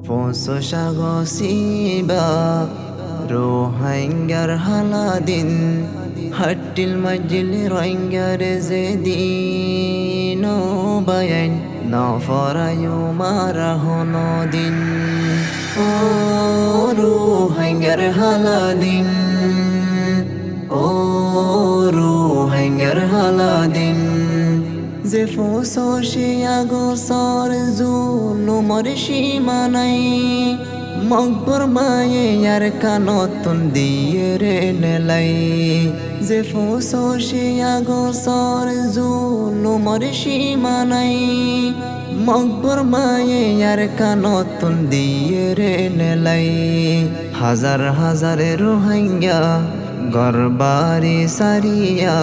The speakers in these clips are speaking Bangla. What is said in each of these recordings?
Fososago siba Rohingya haladin Hattil majil Rohingya rezedino bayan Nafarayu marahono din O Rohingya haladin O Rohingya haladin যে ফসে আগসর জুলুমর সীমানাই মকবর মায়ে আর কানতন দিয়ে রে নেলাই যে ফসে আগসর জুলুমর সীমানাই মকবর মায়ে আর কানতন দিয়ে রে নেলাই হাজার হাজার রোহিঙ্গা গরবারি সারিয়া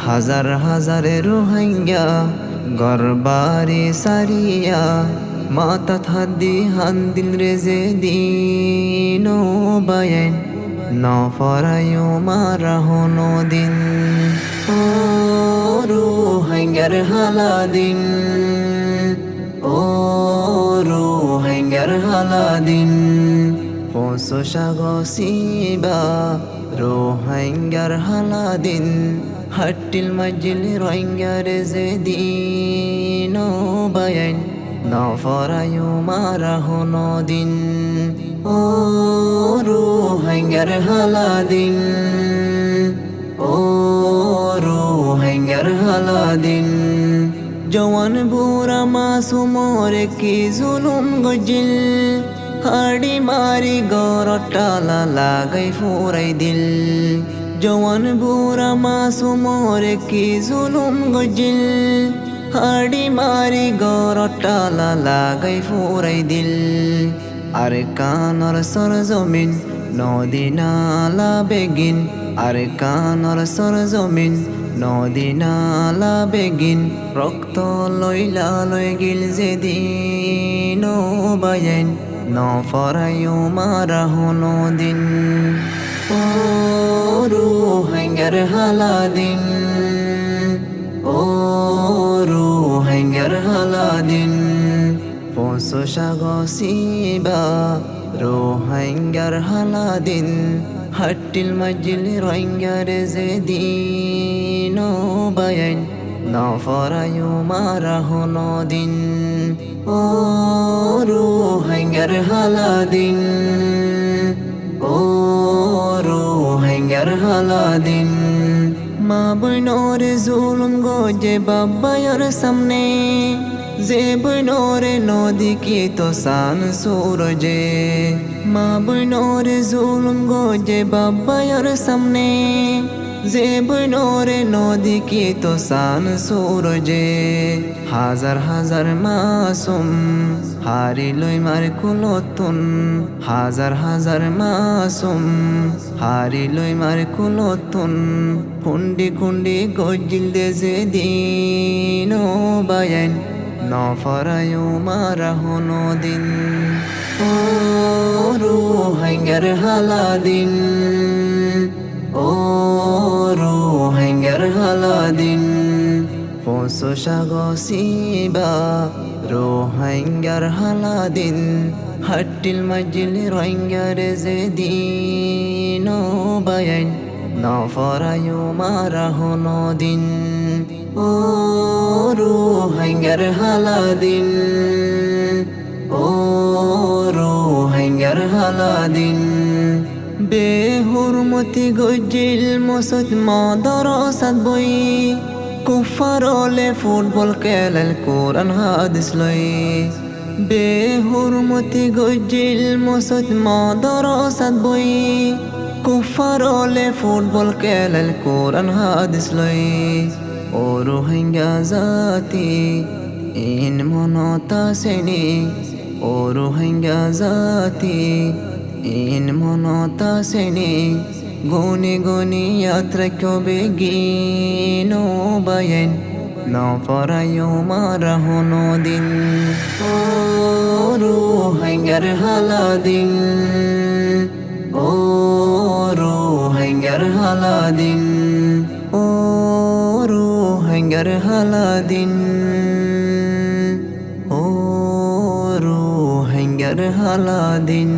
হাজার হাজার রোহিঙ্গা গরবারি সারিয়া মাতা থাদি হান্দিল রেজে দিনো বায়েন নফরায়ু মারাহনো দিন ও রোহিঙ্গার হালাদিন ও রোহিঙ্গার হালাদিন ফসসাগো সিবা রোহিঙ্গার হালাদিন Hattil majil Rohingya rezedino bayan Nafarayu marahono din O Rohingya haladin O Rohingya haladin Jawan bura masumore ki zulum gojil Hadi mari gorotala lagai furai dil জওয়ান বুড়া মাসুমর কি জুলুম গজিল হাড়ি মারি গরটালা লাগাই ফুরাই দিল আর কানর সর জমিন নদী নালা বেগিন আর কানর সর জমিন নদী নালা বেগিন রক্ত লইলা লই গিল যেদিন বায়েন নফরায়ু মারাহনো দিন O Rohingya haladin O Rohingya haladin Fososago siba Rohingya haladin Hattil majil Rohingya rezedino bayan Nafarayu marahono din O Rohingya haladin O Rohingya haladin মা বইনোর জুলুম গজে বাবার সামনে যে বইনোর নদী কি তো সান সূরজে মা বইনোর জুলুম গজে বাবার সামনে যে বইনোর নদী কি তো সান সূরজে হাজার হাজার মাসুম হারি লই মার কুলতুন হাজার হাজার মাসুম হারি লই মার কুলতুন কুন্ডি কুন্ডি গজিল দেজে দিন বায়েন নফরায়ু মারাহনো দিন ও রোহিঙ্গার হালাদিন ও রোহিঙ্গা হালাদিন ফসসাগো সিবা Rohingya হালাদিন হাট্টিল majil Rohingya rezedino bayan নফরায়ু মারাহনো দিন ও রোহিঙ্গা হালাদিন ও রোহিঙ্গা হালাদিন বেহুরমতি গজিল মসত মাদরাসাত বই কুফারলে ফুটবল খেলেল কোরআন হাদিস লই বেহুরমতি গজিল মসত মাদরাসাত বই কুফারলে ফুটবল খেলেল কোরআন হাদিস লই ও রোহিঙ্গা জাতি ইন মনতা সেনি ও রোহিঙ্গা জাতি ইন মনতা সেনি গনি গনি যাত্রা কবে গিনো বায়েন নফরায়ু মারাহনো দিন ও রোহিঙ্গা হালাদিন ও রোহিঙ্গা হালাদিন ও রোহিঙ্গা হালাদিন ও রোহিঙ্গা রোহিঙ্গার হালাদিন